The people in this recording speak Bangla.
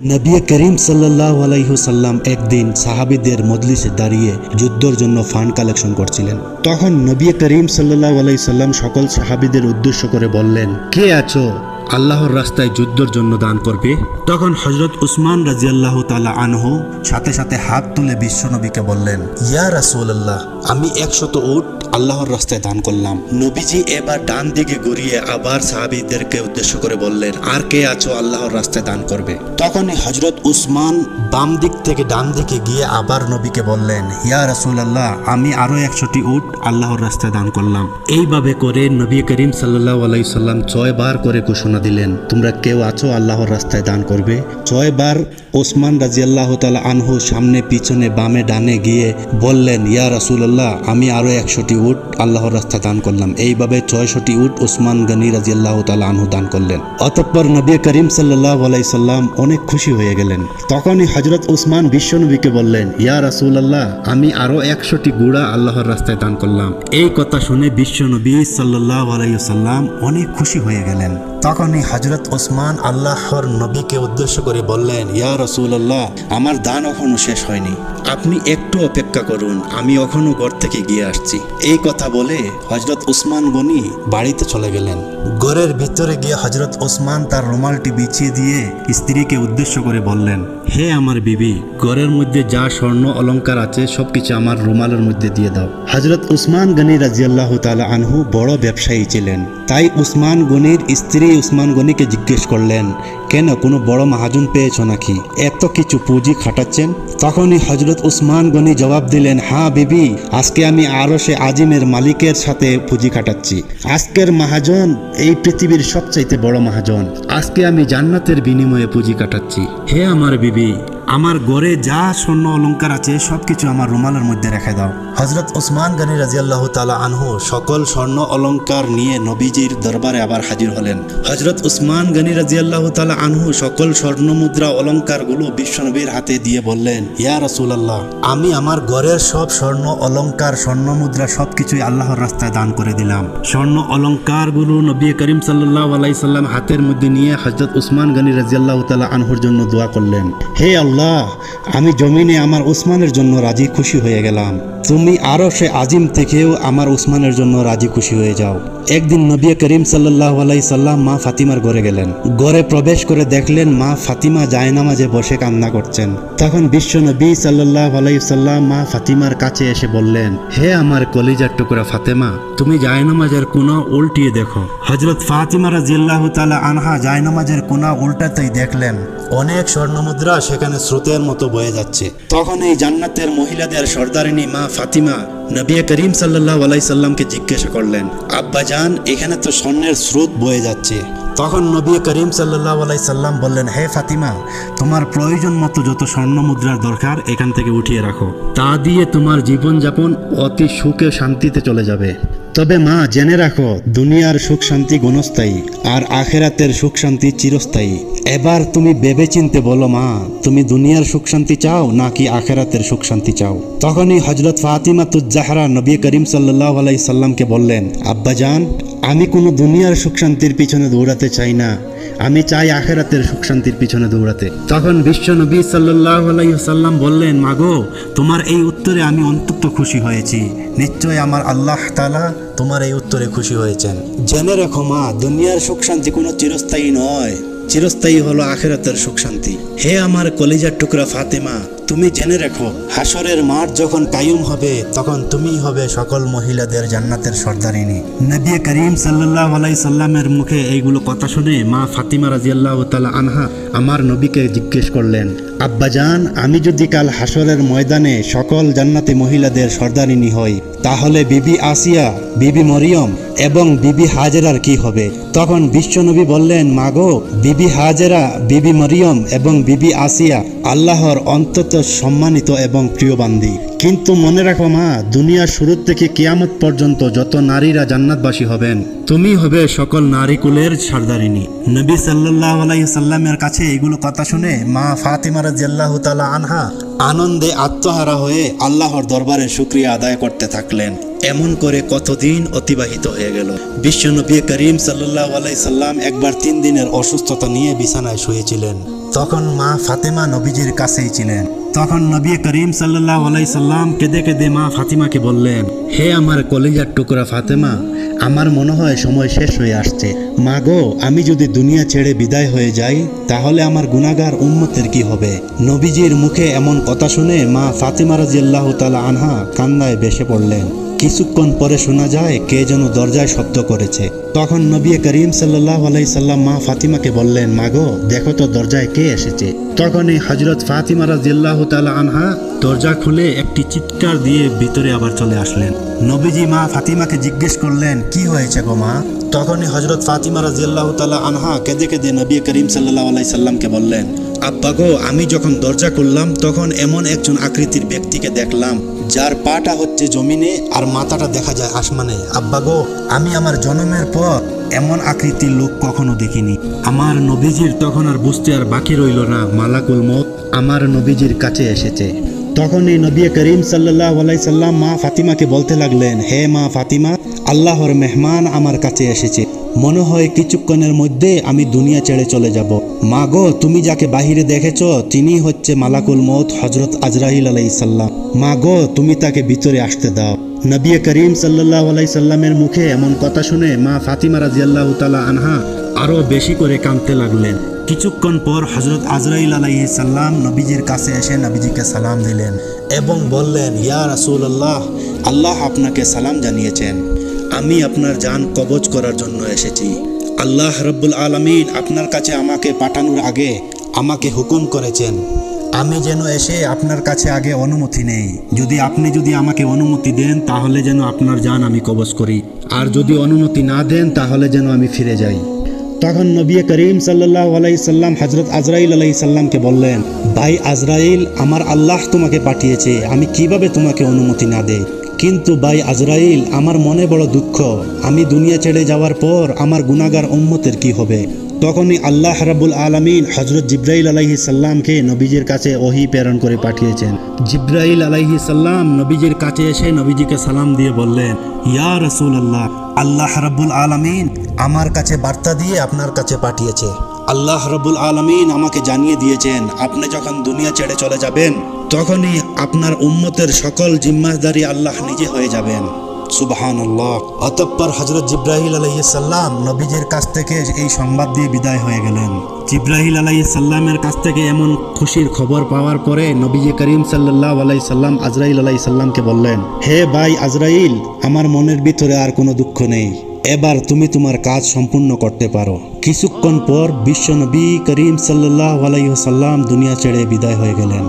নবী করিম সাল্লাল্লাহু আলাইহি ওয়াসাল্লাম একদিন সাহাবীদের মজলিসে দাঁড়িয়ে যুদ্ধের জন্য ফান্ড কালেকশন করছিলেন। তখন নবী করিম সাল্লাল্লাহু আলাইহি সাল্লাম সকল সাহাবীদের উদ্দেশ্য করে বললেন, কে আছো আল্লাহর রাস্তায় যুদ্ধের জন্য দান করবে? তখন হযরত উসমান রাদিয়াল্লাহু তাআলা আনহু সাথে সাথে হাত তুলে বিশ্বনবীকে বললেন, ইয়া রাসূলুল্লাহ, আমি 100 উট আল্লাহর রাস্তায় দান করলাম। নবীজি এবার ডান দিকে ঘুরিয়ে আবার সাহাবীদেরকে উদ্দেশ্য করে বললেন, আর কে আছো আল্লাহর রাস্তায় দান করবে? তখনই হযরত উসমান বাম দিক থেকে ডান দিকে গিয়ে আবার নবীকে বললেন, ইয়া রাসূলুল্লাহ, আমি আরো 100টি উট আল্লাহর রাস্তায় দান করলাম। এইভাবে করে নবী করিম সাল্লাল্লাহু আলাইহি সাল্লাম 6 বার করে ঘোষণা দিলেন, তোমরা কেউ আছো আল্লাহর রাস্তায় দান করবে? 6 বার ওসমান রাদিয়াল্লাহু তাআলা আনহু সামনে পিছনে বামে ডানে গিয়ে বললেন, ইয়া রাসূলুল্লাহ, আমি আরো 100টি উট আল্লাহর রাস্তায় দান করলাম। এইভাবে 600টি উট ওসমান গনি রাদিয়াল্লাহু তাআলা আনহু দান করলেন। অতঃপর নবী করিম সাল্লাল্লাহু আলাইহি সাল্লাম অনেক খুশি হয়ে গেলেন। তখনই হযরত উসমান বিশ্বনবীকে বললেন, ইয়া রাসূলুল্লাহ, আমি আরো 100টি ঘোড়া আল্লাহর রাস্তায় দান করলাম। এই কথা শুনে বিশ্বনবী সাল্লাল্লাহু আলাইহি সাল্লাম অনেক খুশি হয়ে গেলেন। তখনই হযরত উসমান আল্লাহর নবীকে উদ্দেশ্য করে বললেন, ইয়া রাসূলুল্লাহ, আমার দান এখনো শেষ হয়নি, আপনি একটু অপেক্ষা করুন, আমি এখনো ঘর থেকে গিয়ে আসছি। এই কথা বলে হযরত উসমান গনি বাড়িতে চলে গেলেন। ঘরের ভিতরে গিয়ে হযরত উসমান তার রুমালটি বিছিয়ে দিয়ে স্ত্রীকে উদ্দেশ্য করে বললেন, হে আমার বিবি, ঘরের মধ্যে যা স্বর্ণ অলংকার আছে সবকিছু আমার রুমালের মধ্যে দিয়ে দাও। হযরত উসমান গনি রাদিয়াল্লাহু তাআলা আনহু বড় ব্যবসায়ী ছিলেন। তাই উসমান গনির স্ত্রী উসমান গনিকে জিজ্ঞেস করলেন, কেন কোনো বড় মহাজন পেয়েছো নাকি, এত কিছু পুঁজি খাটাচ্ছেন? তখনই হযরত উসমান গনি জবাব দিলেন, হ্যাঁ বিবি, আজকে আমি আরশে আজিমের মালিকের সাথে পুঁজি খাটাচ্ছি। আজকের মহাজন এই পৃথিবীর সবচাইতে বড় মহাজন। আজকে আমি জান্নাতের বিনিময়ে পুঁজি কাটাচ্ছি। হে আমার বিবি, আমার ঘরে যা স্বর্ণ অলংকার আছে সবকিছু আমার রুমালের মধ্যে রেখে দাও। হযরত উসমান গনি রাদিয়াল্লাহু তাআলা আনহু সকল স্বর্ণ অলংকার নিয়ে নবীজির দরবারে আবার হাজির হলেন। হযরত উসমান গনি রাদিয়াল্লাহু তাআলা আনহু সকল স্বর্ণ মুদ্রা অলংকারগুলো বিশ্বনবীর হাতে দিয়ে বললেন, ইয়া রাসূলুল্লাহ, আমি আমার ঘরের সব স্বর্ণ অলংকার স্বর্ণ মুদ্রা সবকিছুই আল্লাহর রাস্তায় দান করে দিলাম। স্বর্ণ অলংকারগুলো নবী করিম সাল্লাল্লাহু আলাইহি সাল্লাম হাতের মধ্যে নিয়ে হযরত উসমান গনি রাদিয়াল্লাহু তাআলা আনহুর জন্য দোয়া করলেন, হে আল্লাহ, আমি জমিনে আমার উসমানের জন্য রাজি খুশি হয়ে গেলাম, তুমি আরশে আজিম থেকেও আমার উসমানের জন্য রাজি খুশি হয়ে যাও। একদিন নবী করিম সাল্লাল্লাহু আলাইহি সাল্লাম মা ফাতিমার ঘরে গেলেন। ঘরে প্রবেশ করে দেখলেন মা ফাতিমা জায়নামাজে বসে কান্না করছেন। তখন বিশ্ব নবী সাল্লাল্লাহু আলাইহি সাল্লাম মা ফাতিমার কাছে এসে বললেন, হে আমার কলিজার টুকরা ফাতেমা, তুমি জায়নামাজের কোণা উল্টিয়ে দেখো। হযরত ফাতিমা রাদিয়াল্লাহু তাআলা আনহা জায়নামাজের কোণা উল্টাতেই দেখলেন অনেক স্বর্ণমুদ্রা সেখানে স্রোতের মতো বয়ে যাচ্ছে। তখন এই জান্নাতের মহিলাদের সর্দারিনী মা ফাতিমা নবী করিম সাল্লাল্লাহু আলাইহি সাল্লামকে জিজ্ঞাসা করলেন, আব্বাজান, এখানে তো স্বর্ণের স্রোত বয়ে যাচ্ছে। তখন নবী করিম সাল্লাল্লাহু আলাইহি সাল্লাম বললেন, হে ফাতিমা, তোমার প্রয়োজন মতো যত স্বর্ণ মুদ্রার দরকার এখান থেকে উঠিয়ে রাখো, তা দিয়ে তোমার জীবনযাপন অতি সুখে শান্তিতে চলে যাবে। তবে মা, জেনে রাখো, দুনিয়ার সুখ শান্তি ক্ষণস্থায়ী আর আখেরাতের সুখ শান্তি চিরস্থায়ী। এবার তুমি ভেবে চিনতে বলো মা, তুমি দুনিয়ার সুখ শান্তি চাও নাকি আখেরাতের সুখ শান্তি চাও? তখনই হযরত ফাতিমাতুজ জাহরা নবী করিম সাল্লাল্লাহু আলাইহি সাল্লামকে বললেন, আব্বাজান, আমি কোনো দুনিয়ার সুখ শান্তির পিছনে দৌড়াতে চাই না, আমি চাই আখেরাতের সুখ শান্তির পিছনে দৌড়াতে। তখন বিশ্ব নবী সাল্লাল্লাহু আলাইহি সাল্লাম বললেন, মাগো, তোমার এই উত্তরে আমি অত্যন্ত খুশি হয়েছি। নিশ্চয় আমার আল্লাহ তাআলা তোমার এই উত্তরে খুশি হয়েছেন। জেনে রেখো মা, দুনিয়ার সুখ শান্তি কোনো চিরস্থায়ী নয়, চিরস্থায়ী হলো আখেরাতের সুখ শান্তি। হে আমার কলিজার টুকরা ফাতেমা, তুমি জেনে রেখো, হাসরের মাঠ যখন কায়েম হবে তখন তুমিই হবে সকল মহিলাদের জান্নাতের সর্দারিনী। নবী করিম সাল্লাল্লাহু আলাইহি সাল্লামের মুখে এইগুলো কথা শুনে মা ফাতিমা রাদিয়াল্লাহু তাআলা আনহা আমার নবীকে জিজ্ঞেস করলেন, আব্বাজান, আমি যদি কাল হাসরের ময়দানে সকল জান্নাতি মহিলাদের সর্দারিনী হই, তাহলে বিবি আসিয়া, বিবি মরিয়ম এবং বিবি হাজেরার কি হবে? তখন বিশ্বনবী বললেন, মাগো, বিবি হাজেরা, বিবি মরিয়ম এবং বিবি আসিয়া আল্লাহর অন্তত সম্মানিত এবং প্রিয় বান্দি। কিন্তু মনে রাখো মা, দুনিয়ার শুরু থেকে কিয়ামত পর্যন্ত যত নারীরা জান্নাতবাসী হবেন, তুমি হবে সকল নারী কুলের সর্দারিনী। নবী সাল্লাল্লাহু আলাইহি সাল্লামের কাছে এগুলো কথা শুনে মা ফাতিমা রাদিয়াল্লাহু তাআলা আনহা আনন্দে আত্মহারা হয়ে আল্লাহর দরবারে শুকরিয়া আদায় করতে থাকলেন। এমন করে কতদিন অতিবাহিত হয়ে গেল। বিশ্ব নবী করিম সাল্লাল্লাহু আলাইহি সাল্লাম একবার 3 দিনের অসুস্থতা নিয়ে বিছানায় শুয়েছিলেন। তখন মা ফাতেমা নবীজির কাছেই ছিলেন। তখন নবী করিম সাল্লাল্লাহু আলাইহি সাল্লাম কেঁদে কেঁদে মা ফাতিমাকে বললেন, হে আমার কলিজার টুকরা ফাতেমা, আমার মনে হয় সময় শেষ হয়ে আসছে। মা গো, আমি যদি দুনিয়া ছেড়ে বিদায় হয়ে যাই তাহলে আমার গুনাহগার উম্মতের কি হবে? নবীজির মুখে এমন কথা শুনে মা ফাতিমা রাদিয়াল্লাহু তাআলা আনহা কান্নায় ভেসে পড়লেন। কিছুক্ষণ পরে শোনা যায় কে যেন দরজায় শব্দ করেছে। তখন নবী করিম সাল্লাল্লাহু আলাইহি সাল্লাম মা ফাতিমাকে বললেন, মা গো, দেখো তো দরজায় কে এসেছে। তখনই হযরত ফাতিমা রাদিয়াল্লাহু তাআলা আনহা দরজা খুলে একটি চিৎকার দিয়ে ভিতরে আবার চলে আসলেন। নবীজি মা ফাতিমাকে জিজ্ঞেস করলেন, কি হয়েছে গো মা? তখনই হযরত ফাতিমা রাদিয়াল্লাহু তাআলা আনহা কেঁদে কেঁদে নবী করিম সাল্লাল্লাহু আলাইহি সাল্লামকে বললেন, আব্বা গো, আমি যখন দরজা খুললাম তখন এমন একজন আকৃতির ব্যক্তিকে দেখলাম যার পাটা হচ্ছে জমিনে আর মাথাটা দেখা যায় আসমানে। আব্বা গো, আমি আমার জন্মের পর এমন আকৃতির লোক কখনো দেখিনি। আমার নবীজির তখন আর বুঝতে আর বাকি রইল না, মালাকুল মউত আমার নবীজির কাছে এসেছে। তখনই নবী করিম সাল্লাল্লাহু আলাইহি সাল্লাম মা ফাতিমাকে বলতে লাগলেন, হে মা ফাতিমা, আল্লাহর মেহমান আমার কাছে এসেছে। মনে হয় কিছুক্ষণের মধ্যে আমি দুনিয়া ছেড়ে চলে যাব। মা গো, তুমি যাকে বাহিরে দেখেছ তিনি হচ্ছে মালাকুল মউত হযরত আজরাইল আলাইহিস সালাম। মা গো, তুমি তাকে ভিতরে আসতে দাও। নবী করিম সাল্লাল্লাহু আলাইহি সাল্লামের মুখে এমন কথা শুনে মা ফাতিমা রাদিয়াল্লাহু তাআলা আনহা আরো বেশি করে কাঁদতে লাগলেন। কিছুক্ষণ পর হযরত আজরাইল আলাইহিস সালাম নবীজির কাছে এসে নবীজিকে সালাম দিলেন এবং বললেন, ইয়া রাসূলুল্লাহ, আল্লাহ আপনাকে সালাম জানিয়েছেন। আমি আপনার জান কবজ করার জন্য এসেছি। আল্লাহ রাব্বুল আলামিন আপনার কাছে আমাকে পাঠানোর আগে আমাকে হুকুম করেছেন আমি যেন এসে আপনার কাছে আগে অনুমতি নেই। আপনি যদি আমাকে অনুমতি দেন তাহলে যেন আপনার জান আমি কবজ করি, আর যদি অনুমতি না দেন তাহলে যেন আমি ফিরে যাই। তখন নবী করিম সাল্লাল্লাহু আলাইহি সাল্লাম হযরত আজরাইল আলাইহিস সালামকে বললেন, ভাই আজরাইল, আমার আল্লাহ তোমাকে পাঠিয়েছে, আমি কিভাবে তোমাকে অনুমতি না দেই? কিন্তু ভাই আজরাইল, আমার মনে বড় দুঃখ, আমি দুনিয়া ছেড়ে যাওয়ার পর আমার গুনাহগার উম্মতের কি হবে? তখনই আল্লাহ রাব্বুল আলামিন হযরত জিবরাইল আলাইহিস সালামকে নবীজির কাছে ওহী প্রেরণ করে পাঠিয়েছেন। জিবরাইল আলাইহিস সালাম নবীজির কাছে এসে নবীজিকে সালাম দিয়ে বললেন, ইয়া রাসূলুল্লাহ, আল্লাহ রাব্বুল আলামিন আমার কাছে বার্তা দিয়ে আপনার কাছে পাঠিয়েছে। আল্লাহ রাব্বুল আলামিন আমাকে জানিয়ে দিয়েছেন আপনি যখন দুনিয়া ছেড়ে চলে যাবেন তখনই আপনার উম্মতের সকল জিম্মাদারি আল্লাহ নিজে হয়ে যাবেন। সুবহানাল্লাহ। অতঃপর হযরত জিবরাইল আলাইহিস সালাম নবীজির কাছ থেকে এই সংবাদ দিয়ে বিদায় হয়ে গেলেন। জিবরাইল আলাইহিস সালামের কাছ থেকে এমন খুশির খবর পাওয়ার পরে নবীজি করিম সাল্লাল্লাহু আলাইহি সাল্লাম আজরাইল আলাইহিস সালামকে বললেন, হে ভাই আজরাইল, আমার মনের ভিতরে আর কোনো দুঃখ নেই, এবার তুমি তোমার কাজ সম্পূর্ণ করতে পারো। কিছুক্ষণ পর বিশ্বনবী করিম সাল্লাল্লাহু আলাইহি সাল্লাম দুনিয়া ছেড়ে বিদায় হয়ে গেলেন।